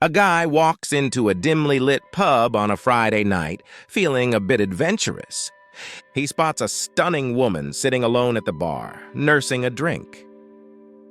A guy walks into a dimly lit pub on a Friday night, feeling a bit adventurous. He spots a stunning woman sitting alone at the bar, nursing a drink.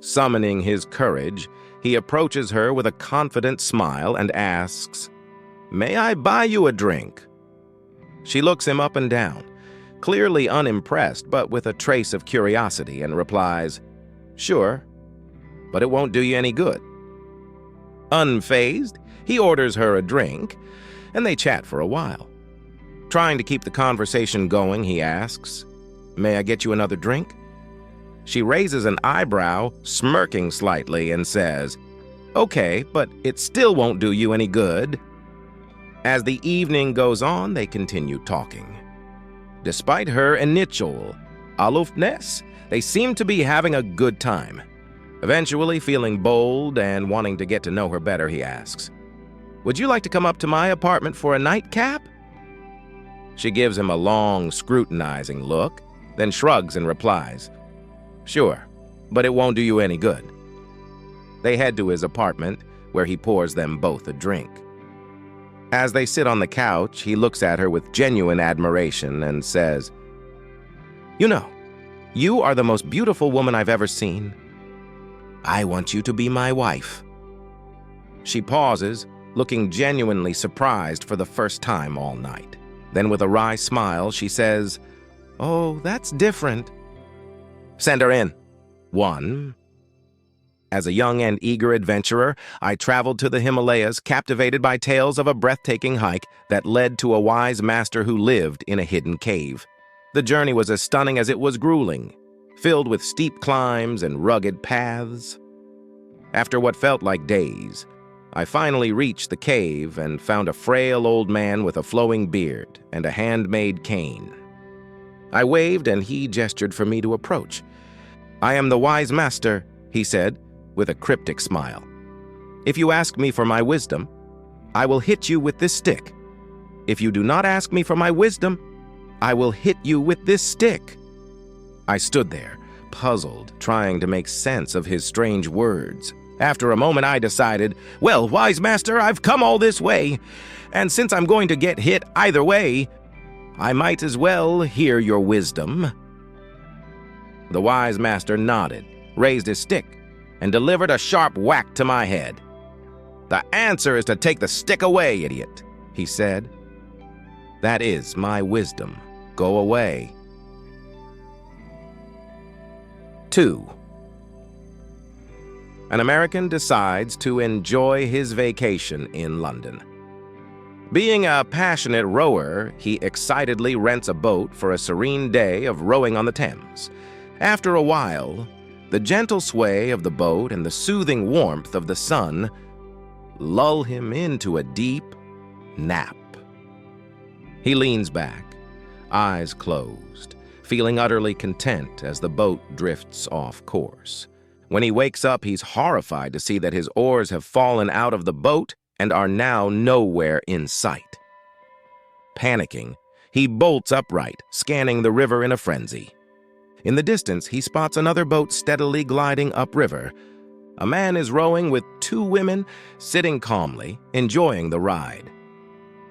Summoning his courage, he approaches her with a confident smile and asks, "May I buy you a drink?" She looks him up and down, clearly unimpressed but with a trace of curiosity, and replies, "Sure, but it won't do you any good." Unfazed, he orders her a drink, and they chat for a while. Trying to keep the conversation going, he asks, "May I get you another drink?" She raises an eyebrow, smirking slightly, and says, "Okay, but it still won't do you any good." As the evening goes on, they continue talking. Despite her initial aloofness, they seem to be having a good time. Eventually, feeling bold and wanting to get to know her better, he asks, "Would you like to come up to my apartment for a nightcap?" She gives him a long, scrutinizing look, then shrugs and replies, "Sure, but it won't do you any good." They head to his apartment, where he pours them both a drink. As they sit on the couch, he looks at her with genuine admiration and says, "You know, you are the most beautiful woman I've ever seen. I want you to be my wife." She pauses, looking genuinely surprised for the first time all night. Then with a wry smile, she says, "Oh, that's different." "Send her in." 1. As a young and eager adventurer, I traveled to the Himalayas, captivated by tales of a breathtaking hike that led to a wise master who lived in a hidden cave. The journey was as stunning as it was grueling, filled with steep climbs and rugged paths. After what felt like days, I finally reached the cave and found a frail old man with a flowing beard and a handmade cane. I waved and he gestured for me to approach. "I am the wise master," he said, with a cryptic smile. "If you ask me for my wisdom, I will hit you with this stick. If you do not ask me for my wisdom, I will hit you with this stick." I stood there, puzzled, trying to make sense of his strange words. After a moment, I decided, "Well, wise master, I've come all this way, and since I'm going to get hit either way, I might as well hear your wisdom." The wise master nodded, raised his stick, and delivered a sharp whack to my head. "The answer is to take the stick away, idiot," he said. "That is my wisdom. Go away." 2. An American decides to enjoy his vacation in London. Being a passionate rower, he excitedly rents a boat for a serene day of rowing on the Thames. After a while, the gentle sway of the boat and the soothing warmth of the sun lull him into a deep nap. He leans back, eyes closed, feeling utterly content as the boat drifts off course. When he wakes up, he's horrified to see that his oars have fallen out of the boat and are now nowhere in sight. Panicking, he bolts upright, scanning the river in a frenzy. In the distance, he spots another boat steadily gliding upriver. A man is rowing with 2 women, sitting calmly, enjoying the ride.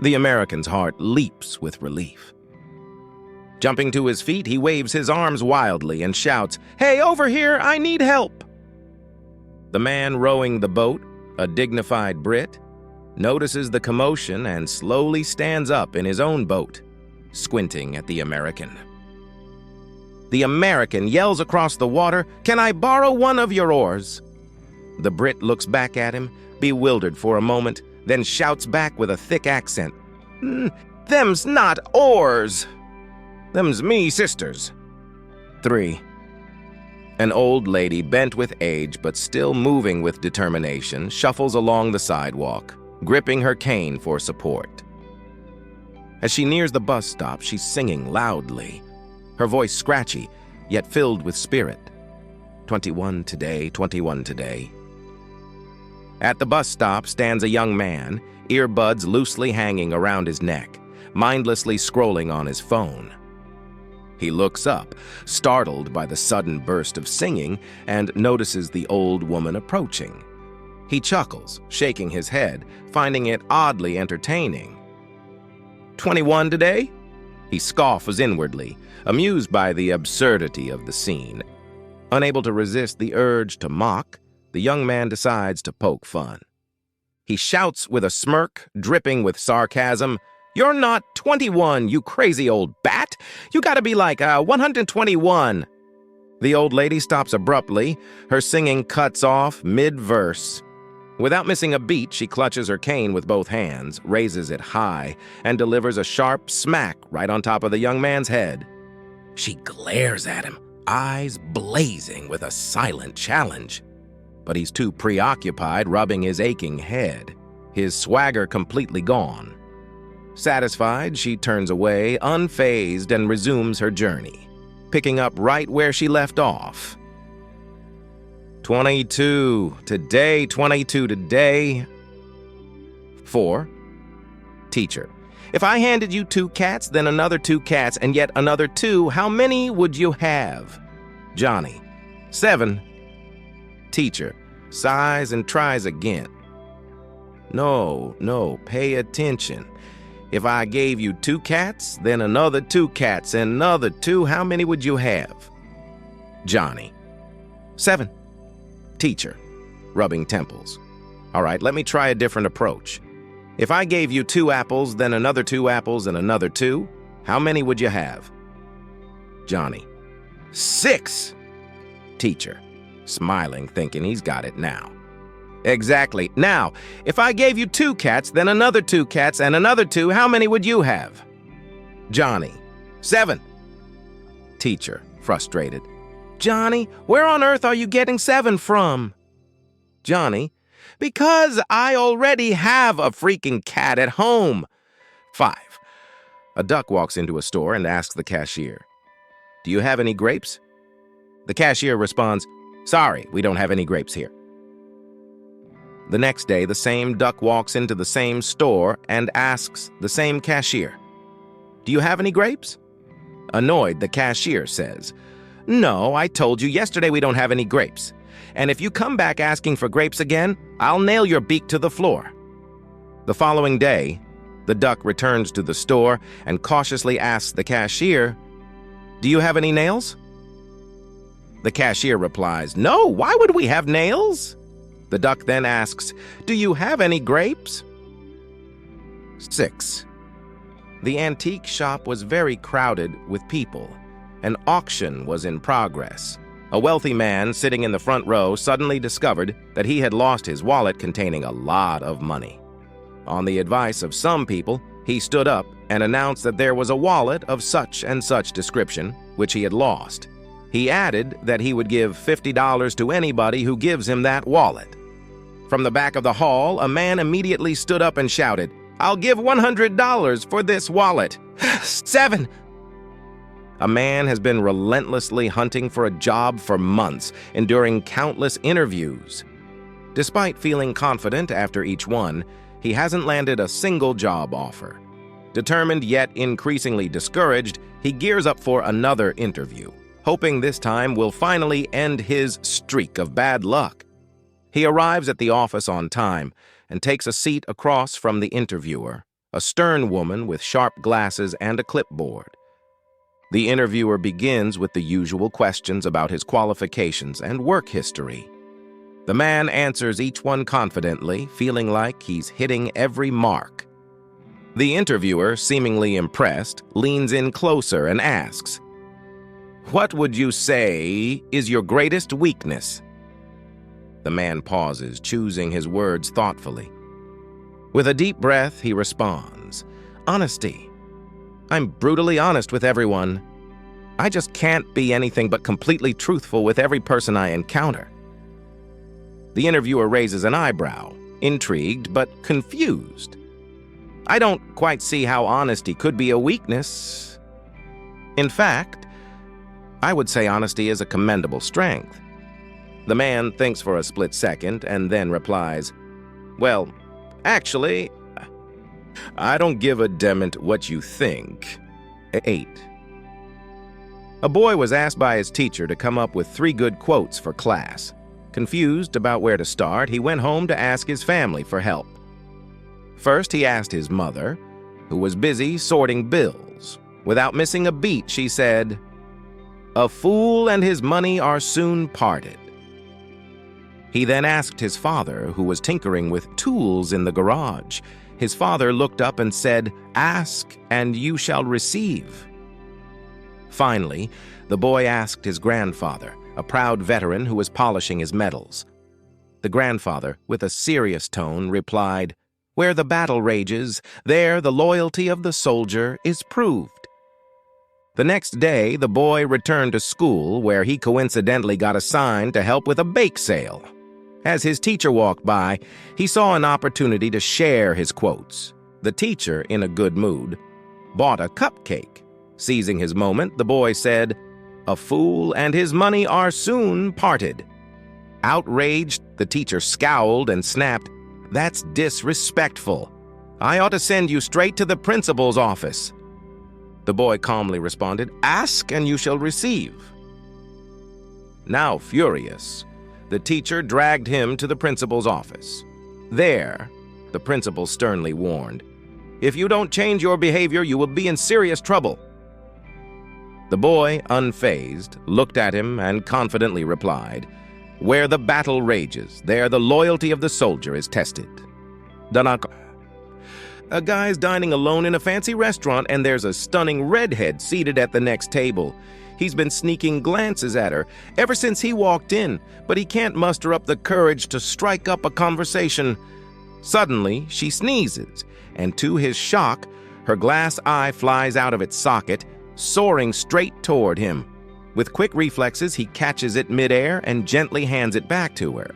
The American's heart leaps with relief. Jumping to his feet, he waves his arms wildly and shouts, "Hey, over here, I need help!" The man rowing the boat, a dignified Brit, notices the commotion and slowly stands up in his own boat, squinting at the American. The American yells across the water, "Can I borrow one of your oars?" The Brit looks back at him, bewildered for a moment, then shouts back with a thick accent, "Them's not oars! Them's me sisters." 3. An old lady, bent with age but still moving with determination, shuffles along the sidewalk, gripping her cane for support. As she nears the bus stop, she's singing loudly, her voice scratchy, yet filled with spirit. 21 today, 21 today. At the bus stop stands a young man, earbuds loosely hanging around his neck, mindlessly scrolling on his phone. He looks up, startled by the sudden burst of singing, and notices the old woman approaching. He chuckles, shaking his head, finding it oddly entertaining. 21 today? He scoffs inwardly, amused by the absurdity of the scene. Unable to resist the urge to mock, the young man decides to poke fun. He shouts with a smirk, dripping with sarcasm, "You're not 21, you crazy old bat! You gotta be like 121. The old lady stops abruptly. Her singing cuts off mid-verse. Without missing a beat, she clutches her cane with both hands, raises it high, and delivers a sharp smack right on top of the young man's head. She glares at him, eyes blazing with a silent challenge. But he's too preoccupied rubbing his aching head, his swagger completely gone. Satisfied, she turns away, unfazed, and resumes her journey, picking up right where she left off. 22 today, 22 today. 4. Teacher: if I handed you 2 cats, then another 2 cats, and yet another 2, how many would you have? Johnny: 7. Teacher sighs and tries again. No, pay attention. If I gave you 2 cats, then another 2 cats, and another 2, how many would you have? Johnny: 7. Teacher, rubbing temples: all right, let me try a different approach. If I gave you 2 apples, then another 2 apples, and another 2, how many would you have? Johnny: 6. Teacher, smiling, thinking he's got it now. Exactly. Now, if I gave you 2 cats, then another 2 cats, and another 2, how many would you have? Johnny: 7. Teacher, frustrated: Johnny, where on earth are you getting 7 from? Johnny: because I already have a freaking cat at home. 5. A duck walks into a store and asks the cashier, "Do you have any grapes?" The cashier responds, "Sorry, we don't have any grapes here." The next day, the same duck walks into the same store and asks the same cashier, "Do you have any grapes?" Annoyed, the cashier says, "No, I told you yesterday we don't have any grapes. And if you come back asking for grapes again, I'll nail your beak to the floor." The following day, the duck returns to the store and cautiously asks the cashier, "Do you have any nails?" The cashier replies, "No, why would we have nails?" The duck then asks, "Do you have any grapes?" 6. The antique shop was very crowded with people. An auction was in progress. A wealthy man sitting in the front row suddenly discovered that he had lost his wallet containing a lot of money. On the advice of some people, he stood up and announced that there was a wallet of such and such description which he had lost. He added that he would give $50 to anybody who gives him that wallet. From the back of the hall, a man immediately stood up and shouted, "I'll give $100 for this wallet." 7. A man has been relentlessly hunting for a job for months, enduring countless interviews. Despite feeling confident after each one, he hasn't landed a single job offer. Determined yet increasingly discouraged, he gears up for another interview, hoping this time will finally end his streak of bad luck. He arrives at the office on time and takes a seat across from the interviewer, a stern woman with sharp glasses and a clipboard. The interviewer begins with the usual questions about his qualifications and work history. The man answers each one confidently, feeling like he's hitting every mark. The interviewer, seemingly impressed, leans in closer and asks, "What would you say is your greatest weakness?" The man pauses, choosing his words thoughtfully. With a deep breath, he responds, "Honesty. I'm brutally honest with everyone. I just can't be anything but completely truthful with every person I encounter." The interviewer raises an eyebrow, intrigued but confused. "I don't quite see how honesty could be a weakness. In fact, I would say honesty is a commendable strength." The man thinks for a split second and then replies, "Well, actually, I don't give a demint what you think." 8. A boy was asked by his teacher to come up with 3 good quotes for class. Confused about where to start, he went home to ask his family for help. First, he asked his mother, who was busy sorting bills. Without missing a beat, she said, "A fool and his money are soon parted." He then asked his father, who was tinkering with tools in the garage. His father looked up and said, "Ask, and you shall receive." Finally, the boy asked his grandfather, a proud veteran who was polishing his medals. The grandfather, with a serious tone, replied, "Where the battle rages, there the loyalty of the soldier is proved." The next day, the boy returned to school, where he coincidentally got assigned to help with a bake sale. As his teacher walked by, he saw an opportunity to share his quotes. The teacher, in a good mood, bought a cupcake. Seizing his moment, the boy said, "A fool and his money are soon parted." Outraged, the teacher scowled and snapped, "That's disrespectful. I ought to send you straight to the principal's office." The boy calmly responded, "Ask and you shall receive." Now furious, the teacher dragged him to the principal's office. There, the principal sternly warned, "If you don't change your behavior, you will be in serious trouble." The boy, unfazed, looked at him and confidently replied, "Where the battle rages, there the loyalty of the soldier is tested." A guy's dining alone in a fancy restaurant, and there's a stunning redhead seated at the next table. He's been sneaking glances at her ever since he walked in, but he can't muster up the courage to strike up a conversation. Suddenly, she sneezes, and to his shock, her glass eye flies out of its socket, soaring straight toward him. With quick reflexes, he catches it midair and gently hands it back to her.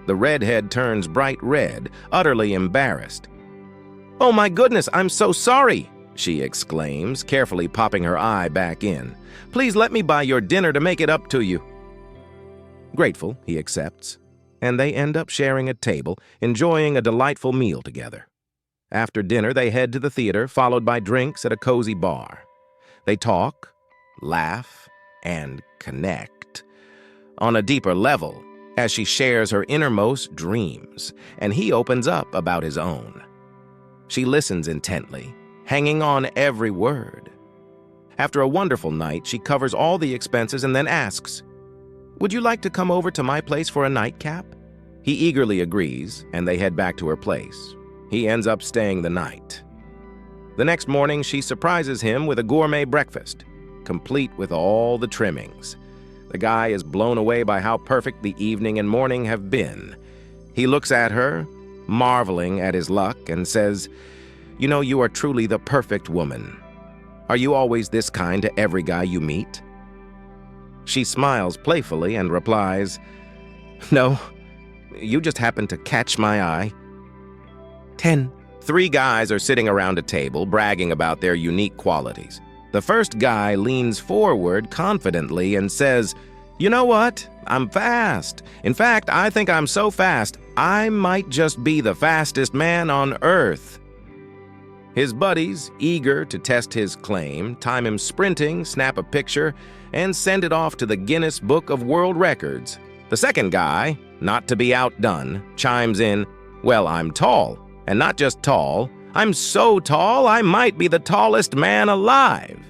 The redhead turns bright red, utterly embarrassed. "Oh my goodness, I'm so sorry," she exclaims, carefully popping her eye back in. "Please let me buy your dinner to make it up to you." Grateful, he accepts, and they end up sharing a table, enjoying a delightful meal together. After dinner, they head to the theater, followed by drinks at a cozy bar. They talk, laugh, and connect on a deeper level as she shares her innermost dreams, and he opens up about his own. She listens intently, hanging on every word. After a wonderful night, she covers all the expenses and then asks, "Would you like to come over to my place for a nightcap?" He eagerly agrees, and they head back to her place. He ends up staying the night. The next morning, she surprises him with a gourmet breakfast, complete with all the trimmings. The guy is blown away by how perfect the evening and morning have been. He looks at her, marveling at his luck, and says, "You know, you are truly the perfect woman. Are you always this kind to every guy you meet?" She smiles playfully and replies, "No, you just happened to catch my eye." 10. 3 guys are sitting around a table, bragging about their unique qualities. The first guy leans forward confidently and says, "You know what? I'm fast. In fact, I think I'm so fast, I might just be the fastest man on Earth." His buddies, eager to test his claim, time him sprinting, snap a picture, and send it off to the Guinness Book of World Records. The second guy, not to be outdone, chimes in, "Well, I'm tall, and not just tall. I'm so tall, I might be the tallest man alive."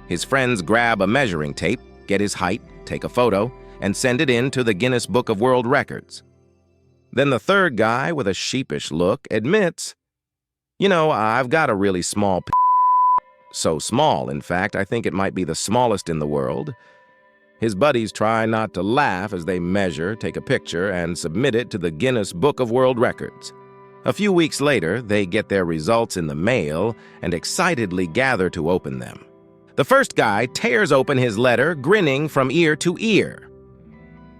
His friends grab a measuring tape, get his height, take a photo, and send it in to the Guinness Book of World Records. Then the third guy, with a sheepish look, admits, "You know, I've got a really small so small, in fact, I think it might be the smallest in the world." His buddies try not to laugh as they measure, take a picture, and submit it to the Guinness Book of World Records. A few weeks later, they get their results in the mail and excitedly gather to open them. The first guy tears open his letter, grinning from ear to ear.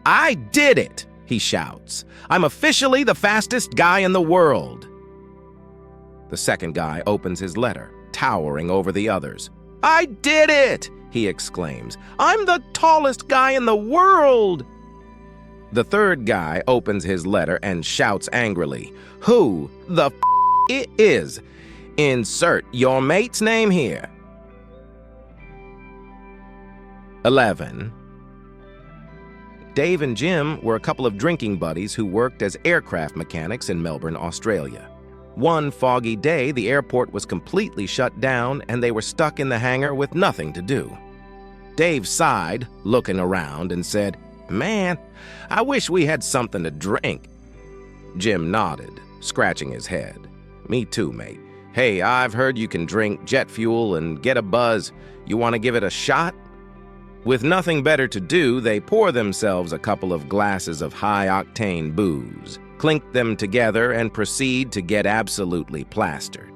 "I did it!" he shouts. "I'm officially the fastest guy in the world." The second guy opens his letter, towering over the others. "I did it!" he exclaims. "I'm the tallest guy in the world!" The third guy opens his letter and shouts angrily, "Who the it is? Insert your mate's name here." 11. Dave and Jim were a couple of drinking buddies who worked as aircraft mechanics in Melbourne, Australia. One foggy day, the airport was completely shut down and they were stuck in the hangar with nothing to do. Dave sighed, looking around, and said, "Man, I wish we had something to drink." Jim nodded, scratching his head. "Me too, mate. Hey, I've heard you can drink jet fuel and get a buzz. You want to give it a shot?" With nothing better to do, they pour themselves a couple of glasses of high-octane booze, clink them together, and proceed to get absolutely plastered.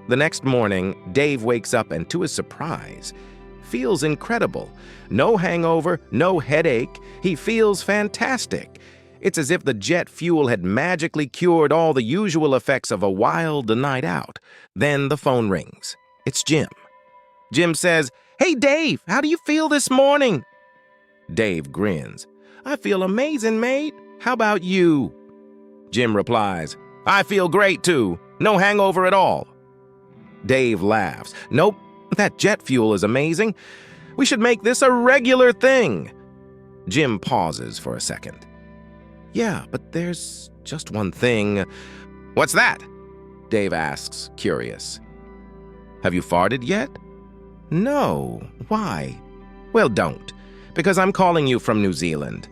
The next morning, Dave wakes up and, to his surprise, feels incredible. No hangover, no headache. He feels fantastic. It's as if the jet fuel had magically cured all the usual effects of a wild night out. Then the phone rings. It's Jim. Jim says, "Hey, Dave, how do you feel this morning?" Dave grins. "I feel amazing, mate. How about you?" Jim replies, "I feel great, too. No hangover at all." Dave laughs. "Nope, that jet fuel is amazing. We should make this a regular thing." Jim pauses for a second. "Yeah, but there's just one thing." "What's that?" Dave asks, curious. "Have you farted yet?" "No. Why?" "Well, don't, because I'm calling you from New Zealand.